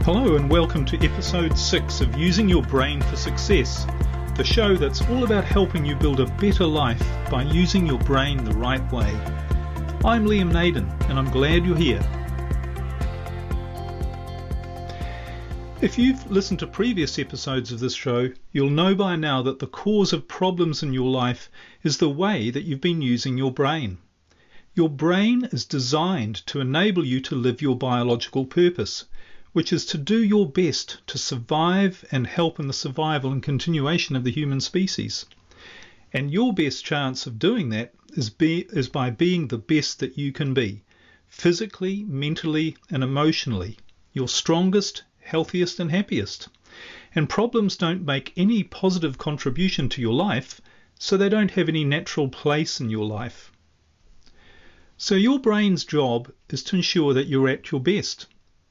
Hello and welcome to episode 6 of Using Your Brain for Success, the show that's all about helping you build a better life by using your brain the right way. I'm Liam Naden and I'm glad you're here. If you've listened to previous episodes of this show, you'll know by now that the cause of problems in your life is the way that you've been using your brain. Your brain is designed to enable you to live your biological purpose, which is to do your best to survive and help in the survival and continuation of the human species. And your best chance of doing that is by being the best that you can be, physically, mentally, and emotionally, your strongest, healthiest, and happiest. And problems don't make any positive contribution to your life, so they don't have any natural place in your life. So your brain's job is to ensure that you're at your best.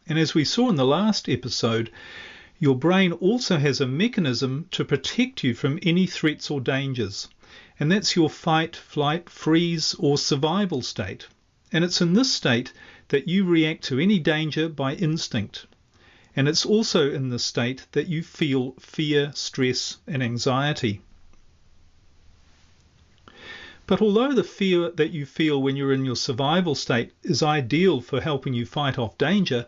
And as we saw in the last episode, your brain also has a mechanism to protect you from any threats or dangers. And that's your fight, flight, freeze, or survival state. And it's in this state that you react to any danger by instinct. And it's also in this state that you feel fear, stress, and anxiety. But although the fear that you feel when you're in your survival state is ideal for helping you fight off danger,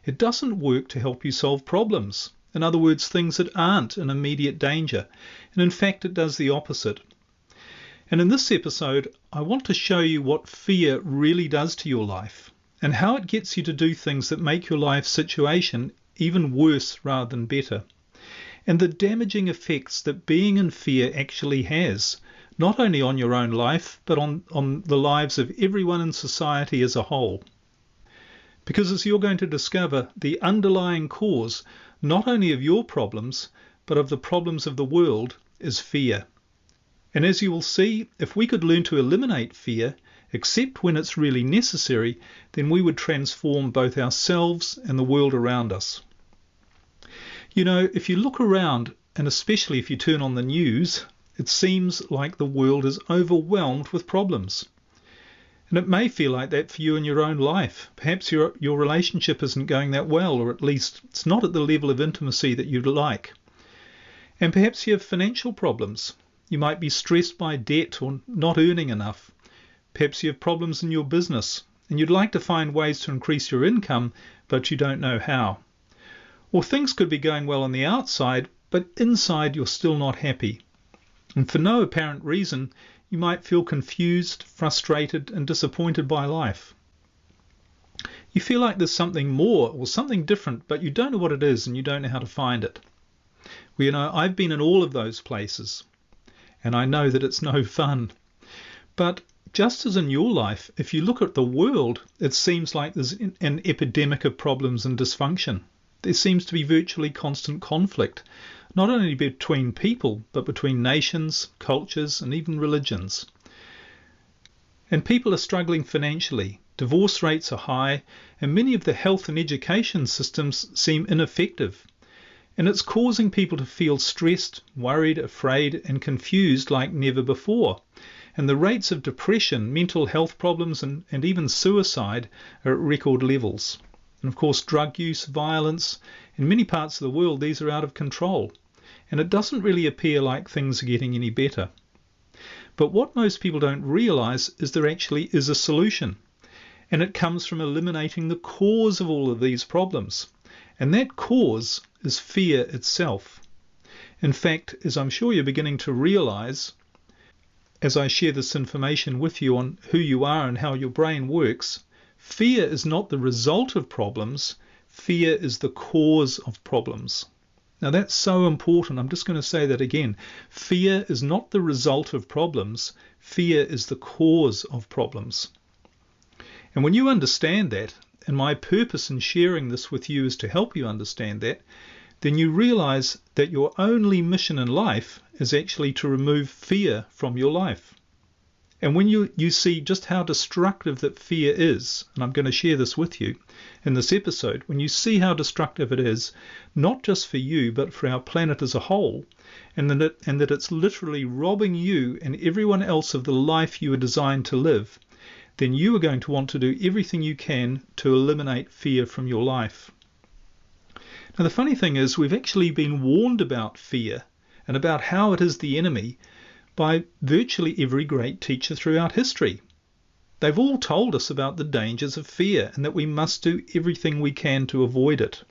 it doesn't work to help you solve problems. In other words, things that aren't in immediate danger. And in fact, it does the opposite. And in this episode, I want to show you what fear really does to your life and how it gets you to do things that make your life situation even worse rather than better. And the damaging effects that being in fear actually has, not only on your own life, but on the lives of everyone in society as a whole. Because as you're going to discover, the underlying cause, not only of your problems, but of the problems of the world, is fear. And as you will see, if we could learn to eliminate fear, except when it's really necessary, then we would transform both ourselves and the world around us. You know, if you look around, and especially if you turn on the news, it seems like the world is overwhelmed with problems. And it may feel like that for you in your own life. Perhaps your relationship isn't going that well, or at least it's not at the level of intimacy that you'd like. And perhaps you have financial problems. You might be stressed by debt or not earning enough. Perhaps you have problems in your business, and you'd like to find ways to increase your income, but you don't know how. Or things could be going well on the outside, but inside you're still not happy. And for no apparent reason, you might feel confused, frustrated, and disappointed by life. You feel like there's something more or something different, but you don't know what it is and you don't know how to find it. Well, you know, I've been in all of those places, and I know that it's no fun. But just as in your life, if you look at the world, it seems like there's an epidemic of problems and dysfunction. There seems to be virtually constant conflict, not only between people, but between nations, cultures, and even religions. And people are struggling financially. Divorce rates are high, and many of the health and education systems seem ineffective. And it's causing people to feel stressed, worried, afraid, and confused like never before. And the rates of depression, mental health problems, and even suicide are at record levels. And of course, drug use, violence, in many parts of the world, these are out of control. And it doesn't really appear like things are getting any better. But what most people don't realize is there actually is a solution. And it comes from eliminating the cause of all of these problems. And that cause is fear itself. In fact, as I'm sure you're beginning to realize, as I share this information with you on who you are and how your brain works, fear is not the result of problems. Fear is the cause of problems. Now that's so important. I'm just going to say that again. Fear is not the result of problems. Fear is the cause of problems. And when you understand that, and my purpose in sharing this with you is to help you understand that, then you realize that your only mission in life is actually to remove fear from your life. And when you see just how destructive that fear is, and I'm going to share this with you in this episode, when you see how destructive it is, not just for you, but for our planet as a whole, and that it's literally robbing you and everyone else of the life you were designed to live, then you are going to want to do everything you can to eliminate fear from your life. Now, the funny thing is we've actually been warned about fear and about how it is the enemy by virtually every great teacher throughout history. They've all told us about the dangers of fear and that we must do everything we can to avoid it.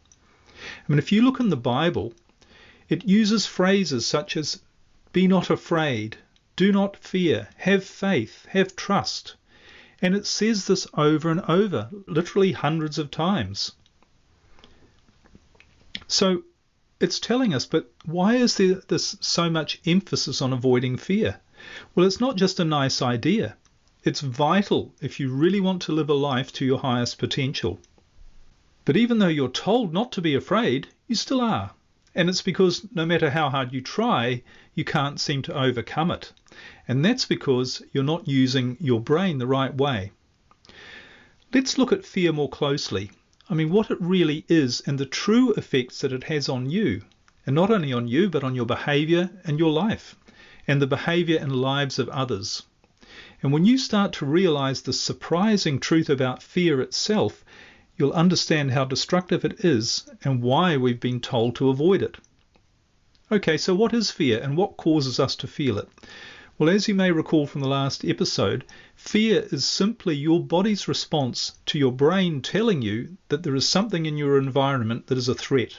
I mean, if you look in the Bible, it uses phrases such as, be not afraid, do not fear, have faith, have trust. And it says this over and over, literally hundreds of times. So it's telling us, but why is there so much emphasis on avoiding fear? Well, it's not just a nice idea. It's vital if you really want to live a life to your highest potential. But even though you're told not to be afraid, you still are. And it's because no matter how hard you try, you can't seem to overcome it. And that's because you're not using your brain the right way. Let's look at fear more closely. I mean, what it really is and the true effects that it has on you. And not only on you, but on your behaviour and your life, and the behaviour and lives of others. And when you start to realise the surprising truth about fear itself, you'll understand how destructive it is and why we've been told to avoid it. Okay, so what is fear and what causes us to feel it? Well, as you may recall from the last episode, fear is simply your body's response to your brain telling you that there is something in your environment that is a threat.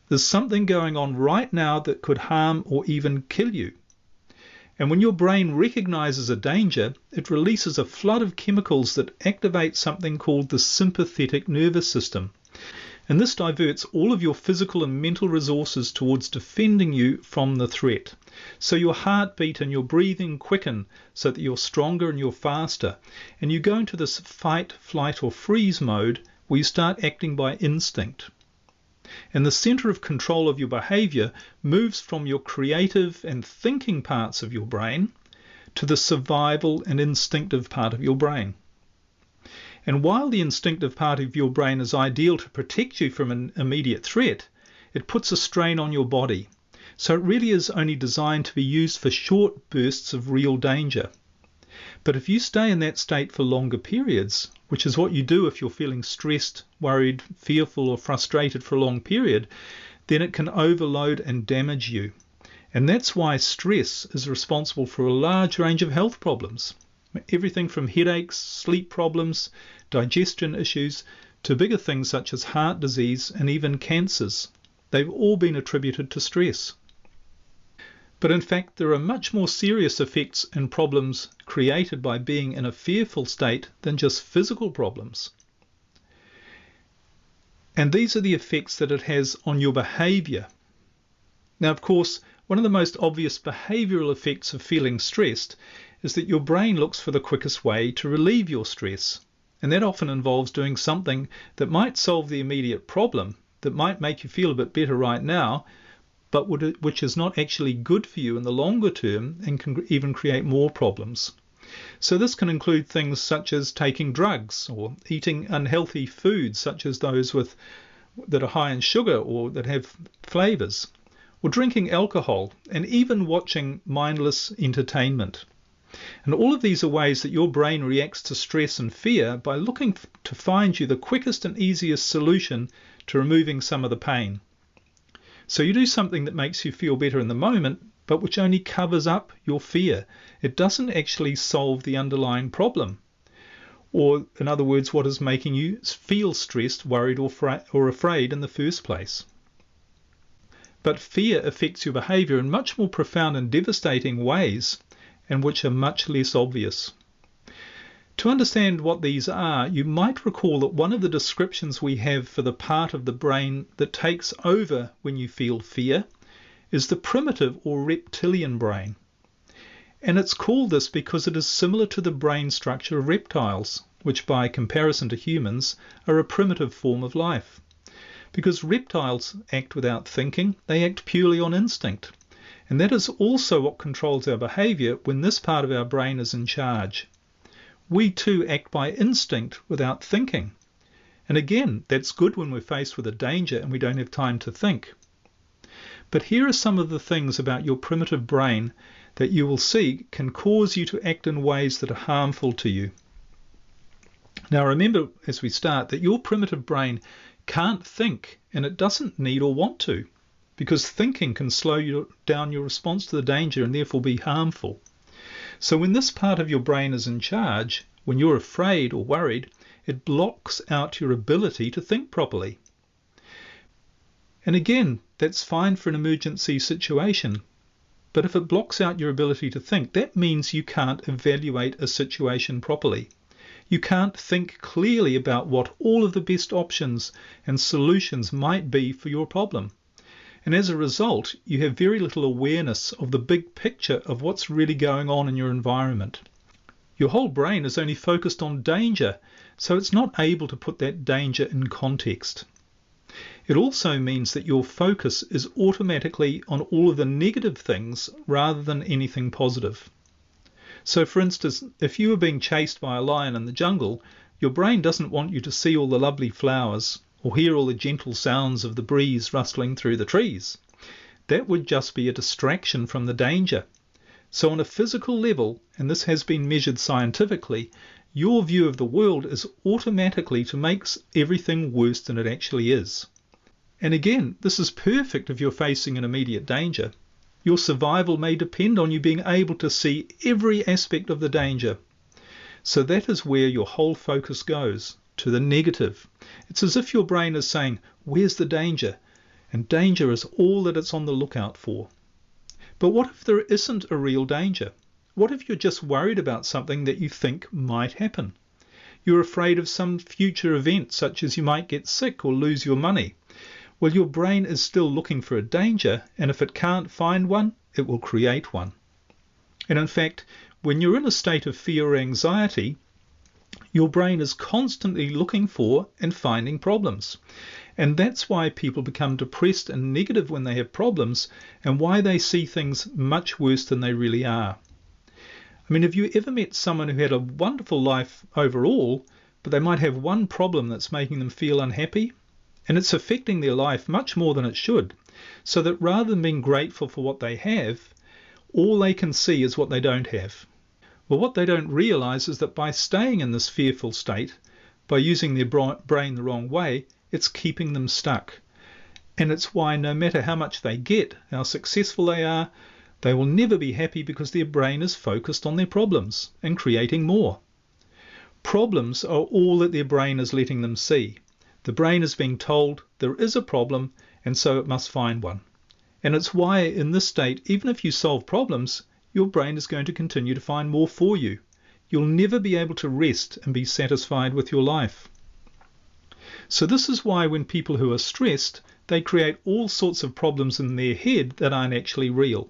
There's something going on right now that could harm or even kill you. And when your brain recognizes a danger, it releases a flood of chemicals that activate something called the sympathetic nervous system. And this diverts all of your physical and mental resources towards defending you from the threat. So your heartbeat and your breathing quicken so that you're stronger and you're faster. And you go into this fight, flight or freeze mode where you start acting by instinct. And the center of control of your behavior moves from your creative and thinking parts of your brain to the survival and instinctive part of your brain. And while the instinctive part of your brain is ideal to protect you from an immediate threat, it puts a strain on your body. So it really is only designed to be used for short bursts of real danger. But if you stay in that state for longer periods, which is what you do if you're feeling stressed, worried, fearful or frustrated for a long period, then it can overload and damage you. And that's why stress is responsible for a large range of health problems. Everything from headaches, sleep problems, digestion issues, to bigger things such as heart disease and even cancers. They've all been attributed to stress. But in fact, there are much more serious effects and problems created by being in a fearful state than just physical problems. And these are the effects that it has on your behaviour. Now, of course, one of the most obvious behavioural effects of feeling stressed is that your brain looks for the quickest way to relieve your stress. And that often involves doing something that might solve the immediate problem, that might make you feel a bit better right now, but which is not actually good for you in the longer term and can even create more problems. So this can include things such as taking drugs or eating unhealthy foods such as those that are high in sugar or that have flavours, or drinking alcohol, and even watching mindless entertainment. And all of these are ways that your brain reacts to stress and fear by looking to find you the quickest and easiest solution to removing some of the pain. So you do something that makes you feel better in the moment, but which only covers up your fear. It doesn't actually solve the underlying problem. Or, in other words, what is making you feel stressed, worried, or afraid in the first place. But fear affects your behaviour in much more profound and devastating ways, and which are much less obvious. To understand what these are, you might recall that one of the descriptions we have for the part of the brain that takes over when you feel fear is the primitive or reptilian brain. And it's called this because it is similar to the brain structure of reptiles, which by comparison to humans are a primitive form of life. Because reptiles act without thinking, they act purely on instinct. And that is also what controls our behaviour when this part of our brain is in charge. We too act by instinct without thinking. And again, that's good when we're faced with a danger and we don't have time to think. But here are some of the things about your primitive brain that you will see can cause you to act in ways that are harmful to you. Now remember, as we start, that your primitive brain can't think, and it doesn't need or want to, because thinking can slow down your response to the danger and therefore be harmful. So when this part of your brain is in charge, when you're afraid or worried, it blocks out your ability to think properly. And again, that's fine for an emergency situation. But if it blocks out your ability to think, that means you can't evaluate a situation properly. You can't think clearly about what all of the best options and solutions might be for your problem. And as a result, you have very little awareness of the big picture of what's really going on in your environment. Your whole brain is only focused on danger, so it's not able to put that danger in context. It also means that your focus is automatically on all of the negative things rather than anything positive. So for instance, if you were being chased by a lion in the jungle, your brain doesn't want you to see all the lovely flowers or hear all the gentle sounds of the breeze rustling through the trees. That would just be a distraction from the danger. So on a physical level, and this has been measured scientifically, your view of the world is automatically to make everything worse than it actually is. And again, this is perfect if you're facing an immediate danger. Your survival may depend on you being able to see every aspect of the danger. So that is where your whole focus goes, to the negative. It's as if your brain is saying, where's the danger? And danger is all that it's on the lookout for. But what if there isn't a real danger? What if you're just worried about something that you think might happen? You're afraid of some future event, such as you might get sick or lose your money. Well, your brain is still looking for a danger, and if it can't find one, it will create one. And in fact, when you're in a state of fear or anxiety, your brain is constantly looking for and finding problems. And that's why people become depressed and negative when they have problems, and why they see things much worse than they really are. I mean, have you ever met someone who had a wonderful life overall, but they might have one problem that's making them feel unhappy? And it's affecting their life much more than it should, so that rather than being grateful for what they have, all they can see is what they don't have. Well, what they don't realize is that by staying in this fearful state, by using their brain the wrong way, it's keeping them stuck. And it's why no matter how much they get, how successful they are, they will never be happy because their brain is focused on their problems and creating more. Problems are all that their brain is letting them see. The brain is being told there is a problem, and so it must find one. And it's why in this state, even if you solve problems, your brain is going to continue to find more for you. You'll never be able to rest and be satisfied with your life. So this is why when people who are stressed, they create all sorts of problems in their head that aren't actually real.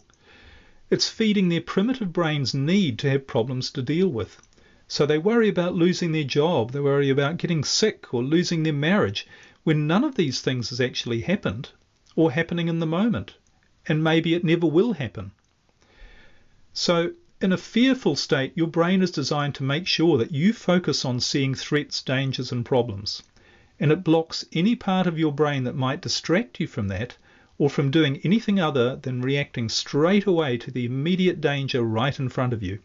It's feeding their primitive brain's need to have problems to deal with. So they worry about losing their job, they worry about getting sick or losing their marriage, when none of these things has actually happened or happening in the moment, and maybe it never will happen. So in a fearful state, your brain is designed to make sure that you focus on seeing threats, dangers and problems, and it blocks any part of your brain that might distract you from that or from doing anything other than reacting straight away to the immediate danger right in front of you.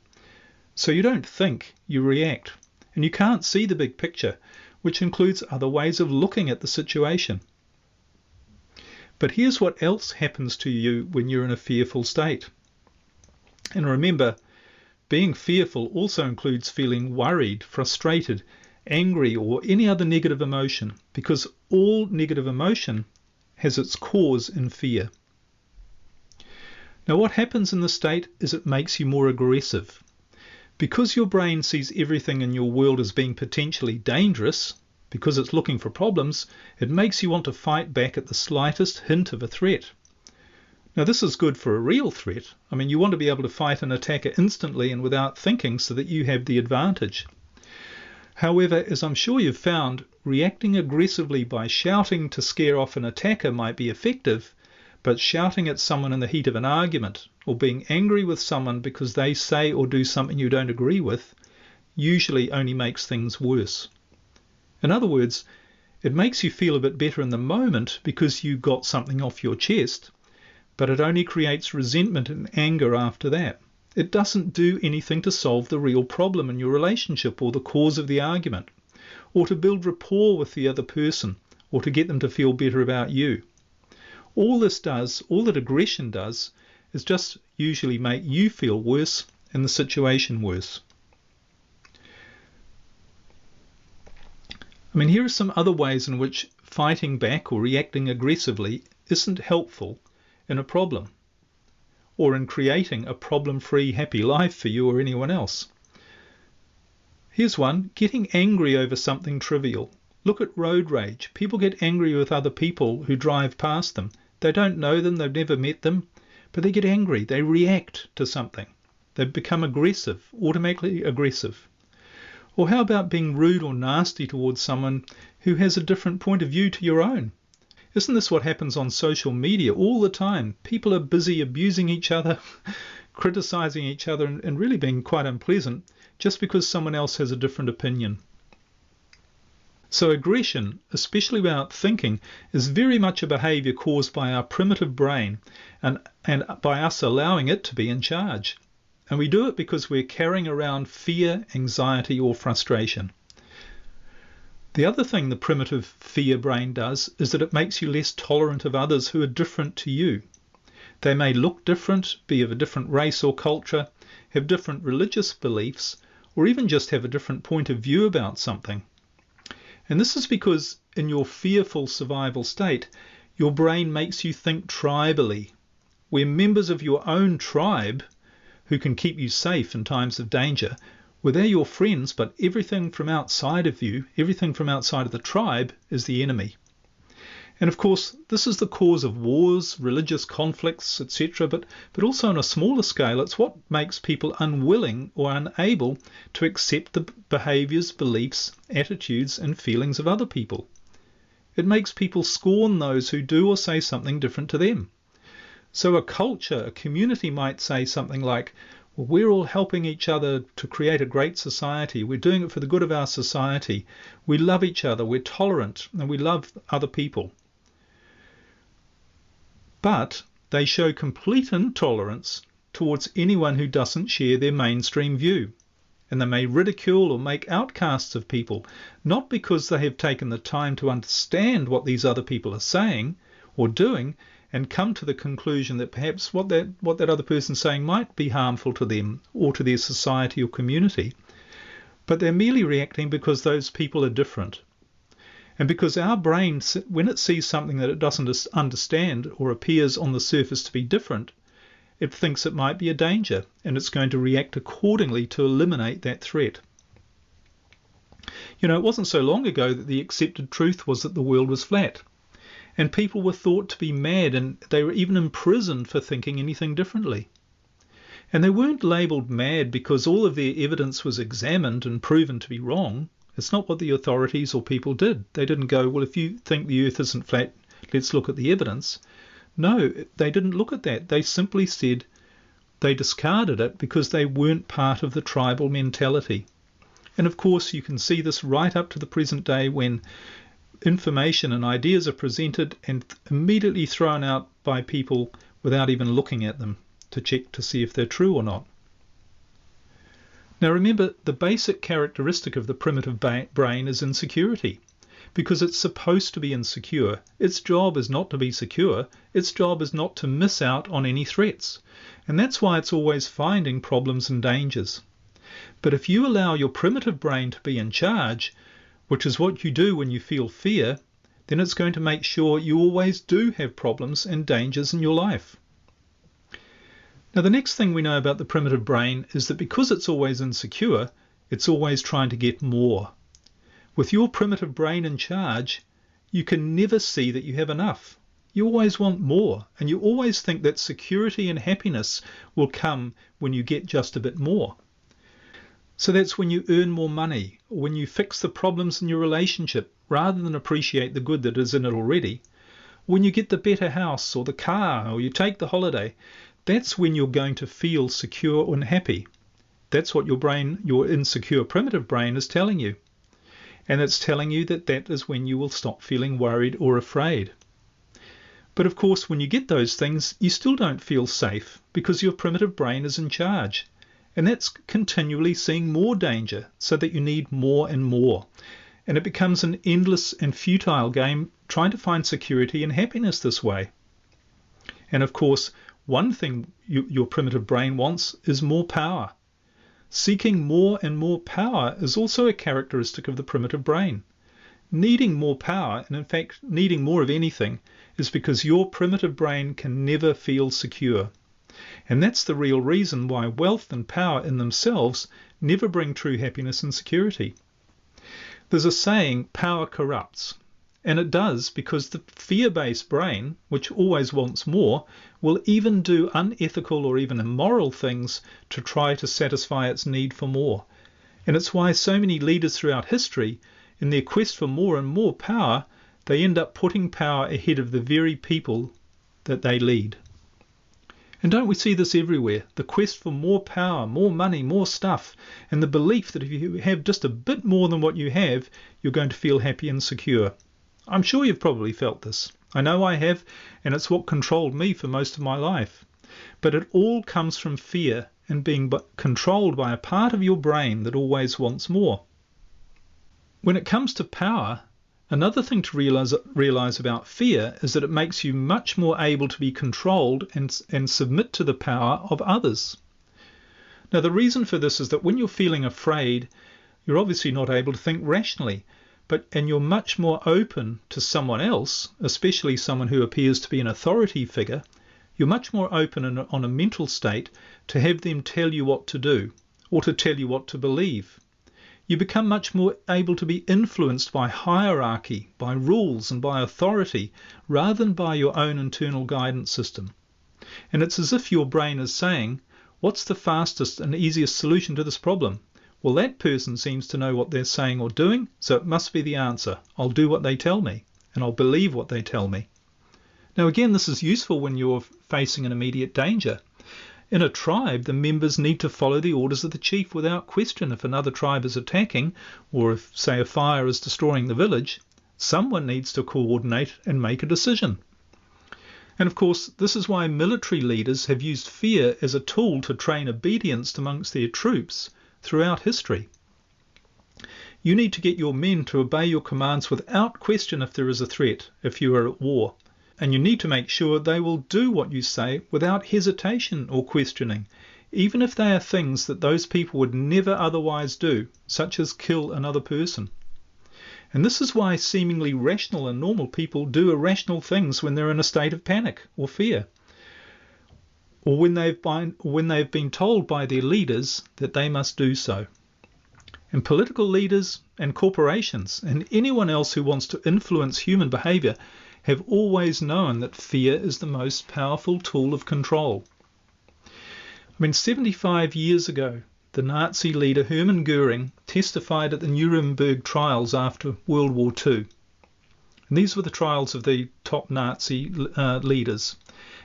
So you don't think, you react, and you can't see the big picture, which includes other ways of looking at the situation. But here's what else happens to you when you're in a fearful state. And remember, being fearful also includes feeling worried, frustrated, angry, or any other negative emotion, because all negative emotion has its cause in fear. Now what happens in this state is it makes you more aggressive. Because your brain sees everything in your world as being potentially dangerous, because it's looking for problems, it makes you want to fight back at the slightest hint of a threat. Now this is good for a real threat. I mean, you want to be able to fight an attacker instantly and without thinking so that you have the advantage. However, as I'm sure you've found, reacting aggressively by shouting to scare off an attacker might be effective, but shouting at someone in the heat of an argument or being angry with someone because they say or do something you don't agree with usually only makes things worse. In other words, it makes you feel a bit better in the moment because you got something off your chest, but it only creates resentment and anger after that. It doesn't do anything to solve the real problem in your relationship or the cause of the argument, or to build rapport with the other person, or to get them to feel better about you. All that aggression does, is just usually make you feel worse and the situation worse. I mean, here are some other ways in which fighting back or reacting aggressively isn't helpful in a problem, or in creating a problem-free, happy life for you or anyone else. Here's one: getting angry over something trivial. Look at road rage. People get angry with other people who drive past them. They don't know them, they've never met them, but they get angry. They react to something. They become aggressive, automatically aggressive. Or how about being rude or nasty towards someone who has a different point of view to your own? Isn't this what happens on social media all the time? People are busy abusing each other, criticizing each other, and really being quite unpleasant just because someone else has a different opinion. So aggression, especially without thinking, is very much a behaviour caused by our primitive brain and by us allowing it to be in charge. And we do it because we're carrying around fear, anxiety, or frustration. The other thing the primitive fear brain does is that it makes you less tolerant of others who are different to you. They may look different, be of a different race or culture, have different religious beliefs, or even just have a different point of view about something. And this is because in your fearful survival state, your brain makes you think tribally, where members of your own tribe, who can keep you safe in times of danger, well, they're your friends, but everything from outside of you, everything from outside of the tribe, is the enemy. And of course, this is the cause of wars, religious conflicts, etc., but also on a smaller scale, it's what makes people unwilling or unable to accept the behaviours, beliefs, attitudes, and feelings of other people. It makes people scorn those who do or say something different to them. So a culture, a community might say something like, well, we're all helping each other to create a great society. We're doing it for the good of our society. We love each other. We're tolerant and we love other people. But they show complete intolerance towards anyone who doesn't share their mainstream view. And they may ridicule or make outcasts of people, not because they have taken the time to understand what these other people are saying or doing, and come to the conclusion that perhaps what that other person's saying might be harmful to them or to their society or community. But they're merely reacting because those people are different. And because our brain, when it sees something that it doesn't understand or appears on the surface to be different, it thinks it might be a danger, and it's going to react accordingly to eliminate that threat. You know, it wasn't so long ago that the accepted truth was that the world was flat. And people were thought to be mad, and they were even imprisoned for thinking anything differently. And they weren't labelled mad because all of their evidence was examined and proven to be wrong. It's not what the authorities or people did. They didn't go, well, if you think the earth isn't flat, let's look at the evidence. No, they didn't look at that. They simply said they discarded it because they weren't part of the tribal mentality. And of course, you can see this right up to the present day when information and ideas are presented and immediately thrown out by people without even looking at them to check to see if they're true or not. Now remember, the basic characteristic of the primitive brain is insecurity, because it's supposed to be insecure. Its job is not to be secure. Its job is not to miss out on any threats. And that's why it's always finding problems and dangers. But if you allow your primitive brain to be in charge, which is what you do when you feel fear, then it's going to make sure you always do have problems and dangers in your life. Now, the next thing we know about the primitive brain is that because it's always insecure, it's always trying to get more. With your primitive brain in charge, you can never see that you have enough. You always want more, and you always think that security and happiness will come when you get just a bit more. So that's when you earn more money, or when you fix the problems in your relationship rather than appreciate the good that is in it already. When you get the better house or the car, or you take the holiday, that's when you're going to feel secure and happy. That's what your brain, your insecure primitive brain, is telling you. And it's telling you that that is when you will stop feeling worried or afraid. But of course, when you get those things, you still don't feel safe because your primitive brain is in charge. And that's continually seeing more danger so that you need more and more. And it becomes an endless and futile game trying to find security and happiness this way. And of course, one thing your primitive brain wants is more power. Seeking more and more power is also a characteristic of the primitive brain. Needing more power, and in fact needing more of anything, is because your primitive brain can never feel secure. And that's the real reason why wealth and power in themselves never bring true happiness and security. There's a saying, power corrupts. And it does, because the fear-based brain, which always wants more, will even do unethical or even immoral things to try to satisfy its need for more. And it's why so many leaders throughout history, in their quest for more and more power, they end up putting power ahead of the very people that they lead. And don't we see this everywhere? The quest for more power, more money, more stuff, and the belief that if you have just a bit more than what you have, you're going to feel happy and secure. I'm sure you've probably felt this. I know I have, and it's what controlled me for most of my life. But it all comes from fear and being controlled by a part of your brain that always wants more. When it comes to power, another thing to realize about fear is that it makes you much more able to be controlled and submit to the power of others. Now, the reason for this is that when you're feeling afraid, you're obviously not able to think rationally, and you're much more open to someone else, especially someone who appears to be an authority figure. You're much more open on a mental state to have them tell you what to do or to tell you what to believe. You become much more able to be influenced by hierarchy, by rules and by authority, rather than by your own internal guidance system. And it's as if your brain is saying, what's the fastest and easiest solution to this problem? Well, that person seems to know what they're saying or doing, so it must be the answer. I'll do what they tell me, and I'll believe what they tell me. Now again, this is useful when you're facing an immediate danger. In a tribe, the members need to follow the orders of the chief without question. If another tribe is attacking, or if, say, a fire is destroying the village, someone needs to coordinate and make a decision. And of course, this is why military leaders have used fear as a tool to train obedience amongst their troops throughout history. You need to get your men to obey your commands without question if there is a threat, if you are at war. And you need to make sure they will do what you say without hesitation or questioning, even if they are things that those people would never otherwise do, such as kill another person. And this is why seemingly rational and normal people do irrational things when they're in a state of panic or fear, or when they've been told by their leaders that they must do so. And political leaders and corporations and anyone else who wants to influence human behaviour have always known that fear is the most powerful tool of control. 75 years ago, the Nazi leader Hermann Goering testified at the Nuremberg trials after World War II. And these were the trials of the top Nazi leaders.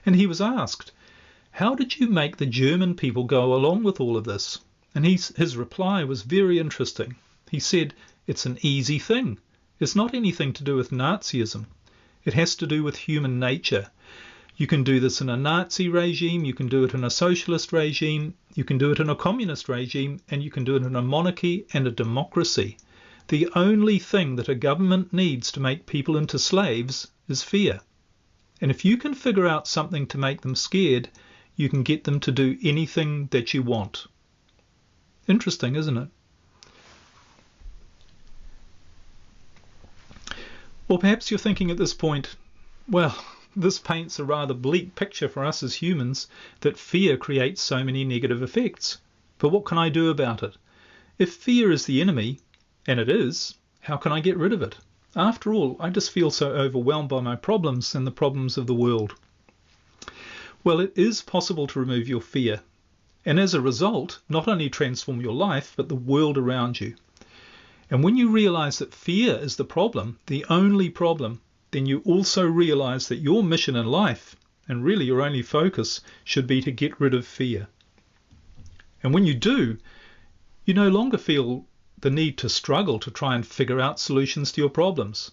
And he was asked, how did you make the German people go along with all of this? And his reply was very interesting. He said, it's an easy thing. It's not anything to do with Nazism. It has to do with human nature. You can do this in a Nazi regime, you can do it in a socialist regime, you can do it in a communist regime, and you can do it in a monarchy and a democracy. The only thing that a government needs to make people into slaves is fear. And if you can figure out something to make them scared, you can get them to do anything that you want. Interesting, isn't it? Or perhaps you're thinking at this point, well, this paints a rather bleak picture for us as humans, that fear creates so many negative effects. But what can I do about it? If fear is the enemy, and it is, how can I get rid of it? After all, I just feel so overwhelmed by my problems and the problems of the world. Well, it is possible to remove your fear, and as a result, not only transform your life, but the world around you. And when you realize that fear is the problem, the only problem, then you also realize that your mission in life, and really your only focus, should be to get rid of fear. And when you do, you no longer feel the need to struggle to try and figure out solutions to your problems.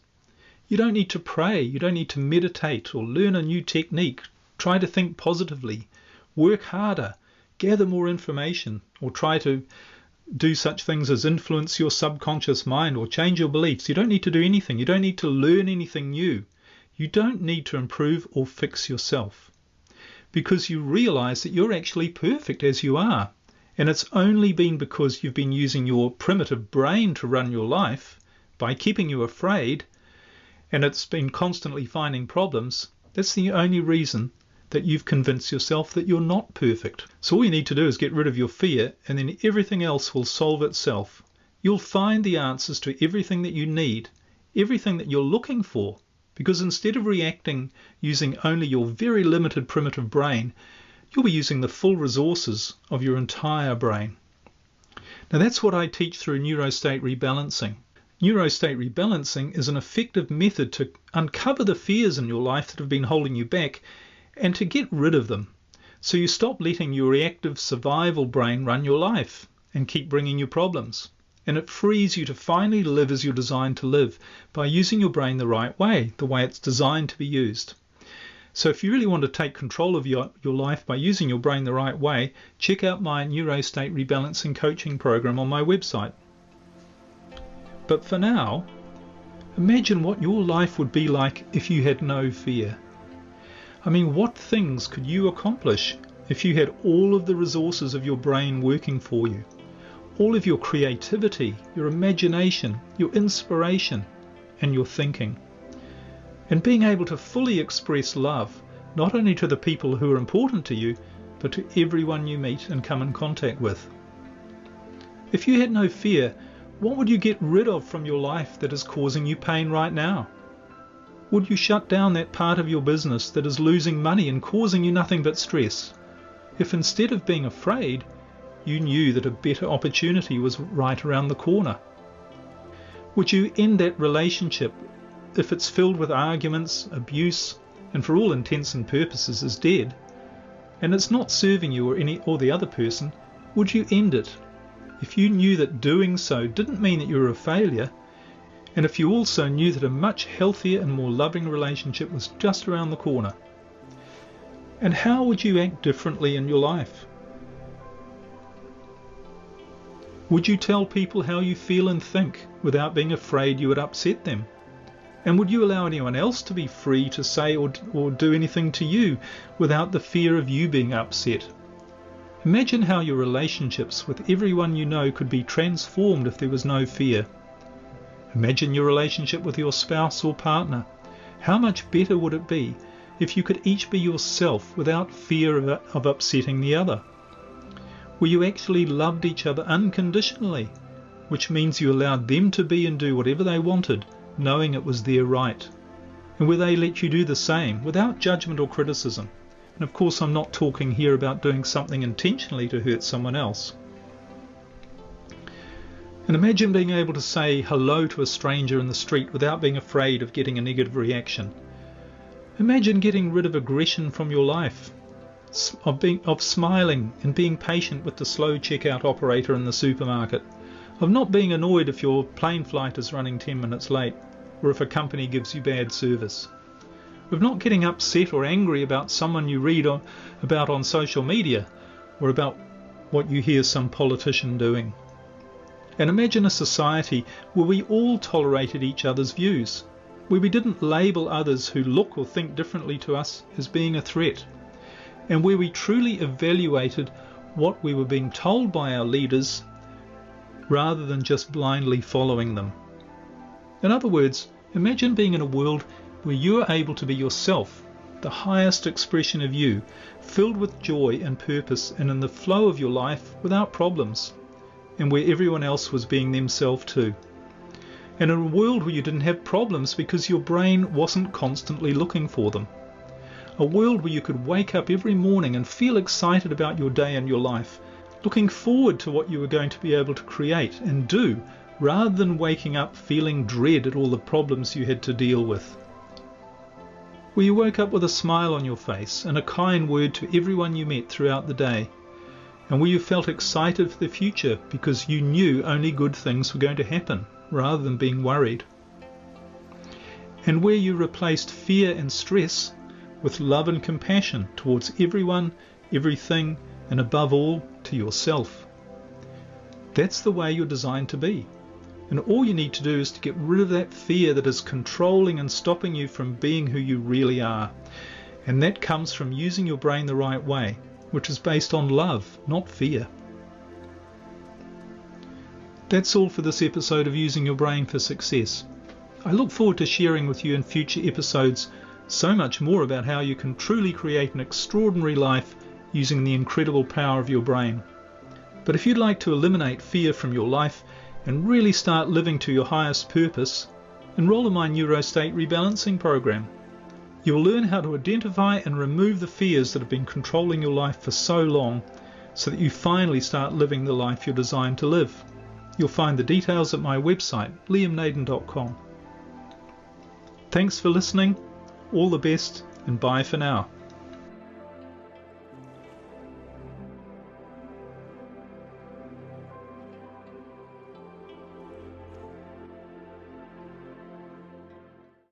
You don't need to pray, you don't need to meditate or learn a new technique, try to think positively, work harder, gather more information, or try to do such things as influence your subconscious mind or change your beliefs. You don't need to do anything. You don't need to learn anything new. You don't need to improve or fix yourself, because you realize that you're actually perfect as you are. And it's only been because you've been using your primitive brain to run your life by keeping you afraid, and it's been constantly finding problems. That's the only reason that you've convinced yourself that you're not perfect. So all you need to do is get rid of your fear, and then everything else will solve itself. You'll find the answers to everything that you need, everything that you're looking for, because instead of reacting using only your very limited primitive brain, you'll be using the full resources of your entire brain. Now that's what I teach through neurostate rebalancing. Neurostate rebalancing is an effective method to uncover the fears in your life that have been holding you back and to get rid of them. So you stop letting your reactive survival brain run your life and keep bringing you problems. And it frees you to finally live as you're designed to live by using your brain the right way, the way it's designed to be used. So if you really want to take control of your life by using your brain the right way, check out my Neurostate Rebalancing Coaching program on my website. But for now, imagine what your life would be like if you had no fear. I mean, what things could you accomplish if you had all of the resources of your brain working for you? All of your creativity, your imagination, your inspiration, and your thinking. And being able to fully express love, not only to the people who are important to you, but to everyone you meet and come in contact with. If you had no fear, what would you get rid of from your life that is causing you pain right now? Would you shut down that part of your business that is losing money and causing you nothing but stress? If instead of being afraid, you knew that a better opportunity was right around the corner? Would you end that relationship if it's filled with arguments, abuse, and for all intents and purposes is dead, and it's not serving you or the other person? Would you end it if you knew that doing so didn't mean that you were a failure, and if you also knew that a much healthier and more loving relationship was just around the corner? And how would you act differently in your life? Would you tell people how you feel and think without being afraid you would upset them? And would you allow anyone else to be free to say or do anything to you without the fear of you being upset? Imagine how your relationships with everyone you know could be transformed if there was no fear. Imagine your relationship with your spouse or partner. How much better would it be if you could each be yourself without fear of upsetting the other? Where you actually loved each other unconditionally, which means you allowed them to be and do whatever they wanted, knowing it was their right, and where they let you do the same without judgment or criticism. And of course, I'm not talking here about doing something intentionally to hurt someone else. And imagine being able to say hello to a stranger in the street without being afraid of getting a negative reaction. Imagine getting rid of aggression from your life, of smiling and being patient with the slow checkout operator in the supermarket, of not being annoyed if your plane flight is running 10 minutes late, or if a company gives you bad service, of not getting upset or angry about someone you read about on social media, or about what you hear some politician doing. And imagine a society where we all tolerated each other's views, where we didn't label others who look or think differently to us as being a threat, and where we truly evaluated what we were being told by our leaders rather than just blindly following them. In other words, imagine being in a world where you are able to be yourself, the highest expression of you, filled with joy and purpose and in the flow of your life without problems, and where everyone else was being themselves too. And in a world where you didn't have problems because your brain wasn't constantly looking for them. A world where you could wake up every morning and feel excited about your day and your life, looking forward to what you were going to be able to create and do, rather than waking up feeling dread at all the problems you had to deal with. Where you woke up with a smile on your face and a kind word to everyone you met throughout the day, and where you felt excited for the future because you knew only good things were going to happen, rather than being worried. And where you replaced fear and stress with love and compassion towards everyone, everything, and above all, to yourself. That's the way you're designed to be. And all you need to do is to get rid of that fear that is controlling and stopping you from being who you really are. And that comes from using your brain the right way, which is based on love, not fear. That's all for this episode of Using Your Brain for Success. I look forward to sharing with you in future episodes so much more about how you can truly create an extraordinary life using the incredible power of your brain. But if you'd like to eliminate fear from your life and really start living to your highest purpose, enroll in my Neurostate Rebalancing program. You will learn how to identify and remove the fears that have been controlling your life for so long so that you finally start living the life you're designed to live. You'll find the details at my website, liamnaden.com. Thanks for listening, all the best, and bye for now.